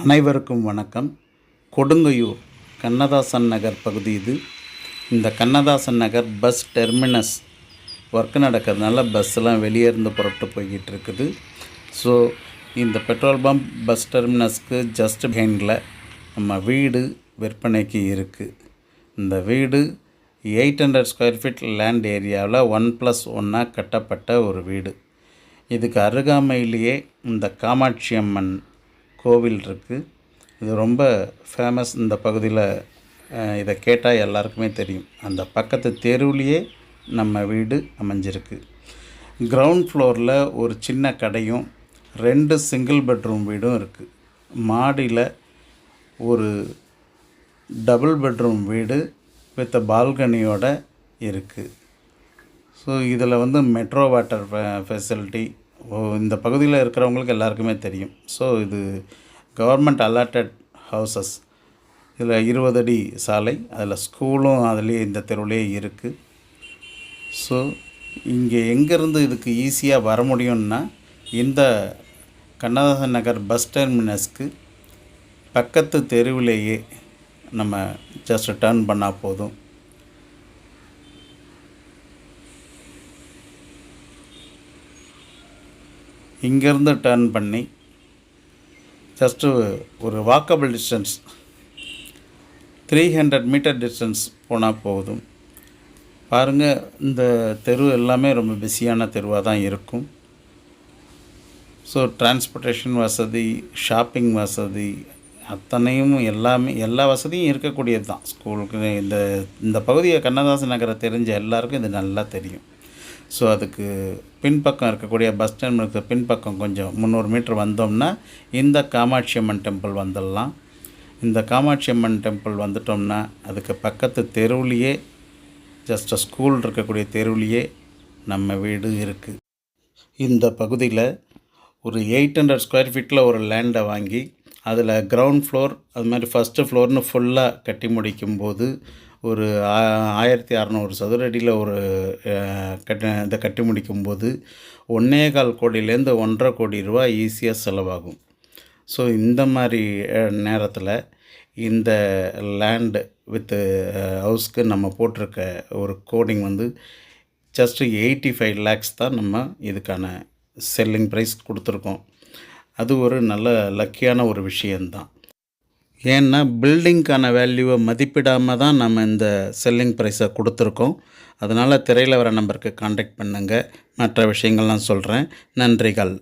அனைவருக்கும் வணக்கம். கொடுங்கையூர் கண்ணதாசன் நகர் பகுதி இது. இந்த கண்ணதாசன் நகர் பஸ் டெர்மினஸ் ஒர்க் நடக்கிறதுனால பஸ்ஸெல்லாம் வெளியே இருந்து புறப்பட்டு போய்கிட்டு இருக்குது. ஸோ இந்த பெட்ரோல் பம்ப் பஸ் டெர்மினஸ்க்கு ஜஸ்ட் பிஹைண்டில் நம்ம வீடு விற்பனைக்கு இருக்குது. இந்த வீடு 800 ஸ்கொயர் ஃபீட் லேண்ட் ஏரியாவில் 1+1 கட்டப்பட்ட ஒரு வீடு. இதுக்கு அருகாமையிலேயே இந்த காமாட்சி அம்மன் கோவில் இருக்குது. இது ரொம்ப ஃபேமஸ் இந்த பகுதியில். இதை கேட்டால் எல்லாருக்குமே தெரியும். அந்த பக்கத்து தெருவுலேயே நம்ம வீடு அமைஞ்சிருக்கு. கிரவுண்ட் ஃப்ளோரில் ஒரு சின்ன கடையும் 2 சிங்கிள் பெட்ரூம் வீடும் இருக்குது. மாடியில் ஒரு டபுள் பெட்ரூம் வீடு வித் பால்கனியோடு இருக்குது. ஸோ இதில் மெட்ரோ வாட்டர் ஃபெசிலிட்டி இந்த பகுதியில் இருக்கிறவங்களுக்கு எல்லாருக்குமே தெரியும். ஸோ இது கவர்மெண்ட் அலாட்டட் ஹவுசஸ். இதில் 20 அடி சாலை, அதில் ஸ்கூலும் அதிலே இந்த தெருவிலே இருக்குது. ஸோ இங்கே எங்கேருந்து இதுக்கு ஈஸியாக வர முடியும்னா, இந்த கண்ணதாசன் நகர் பஸ் டெர்மினஸ்க்கு பக்கத்து தெருவிலேயே நம்ம ஜஸ்ட் டர்ன் பண்ணால் போதும். இங்கேருந்து டர்ன் பண்ணி ஜஸ்ட்டு ஒரு வாக்கபிள் டிஸ்டன்ஸ் 300 மீட்டர் டிஸ்டன்ஸ் போனால் போதும். பாருங்கள், இந்த தெரு எல்லாமே ரொம்ப பிஸியான தெருவாக தான் இருக்கும். ஸோ டிரான்ஸ்போர்ட்டேஷன் வசதி, ஷாப்பிங் வசதி அத்தனையும் எல்லா வசதியும் இருக்கக்கூடியது தான். ஸ்கூலுக்கு இந்த பகுதியை கண்ணதாசன் நகரை தெரிஞ்ச எல்லாருக்கும் இது நல்லா தெரியும். ஸோ அதுக்கு பின்பக்கம் இருக்கக்கூடிய பஸ் ஸ்டாண்டுக்கு பின்பக்கம் கொஞ்சம் 300 மீட்டர் வந்தோம்னா இந்த காமாட்சி அம்மன் டெம்பிள் வந்துடலாம். இந்த காமாட்சி அம்மன் டெம்பிள் வந்துட்டோம்னா அதுக்கு பக்கத்து தெருவுலேயே ஜஸ்ட் ஸ்கூல் இருக்கக்கூடிய தெருவுலேயே நம்ம வீடு இருக்குது. இந்த பகுதியில் ஒரு 800 ஸ்கொயர் ஃபீட்டில் ஒரு லேண்டை வாங்கி அதில் கிரவுண்ட் ஃப்ளோர் அது மாதிரி ஃபஸ்ட்டு ஃப்ளோர்னு ஃபுல்லாக கட்டி முடிக்கும்போது ஒரு 1600 சதுர அடியில் ஒரு இதை கட்டி முடிக்கும்போது 1.25 கோடியிலேருந்து 1.5 கோடி ரூபா ஈஸியாக செலவாகும். ஸோ இந்த மாதிரி நேரத்தில் இந்த லேண்டு வித்து ஹவுஸ்க்கு நம்ம போட்டிருக்க ஒரு கோடிங் ஜஸ்ட்டு 85 lakhs தான் நம்ம இதுக்கான செல்லிங் ப்ரைஸ் கொடுத்துருக்கோம். அது ஒரு நல்ல லக்கியான ஒரு விஷயந்தான். ஏன்னா பில்டிங்க்கான வேல்யூவை மதிப்பிடாமல் தான் நம்ம இந்த செல்லிங் ப்ரைஸை கொடுத்துருக்கோம். அதனால் திரையில் வர நம்பருக்கு காண்டாக்ட் பண்ணுங்கள். மற்ற விஷயங்கள்லாம் சொல்கிறேன். நன்றிகள்.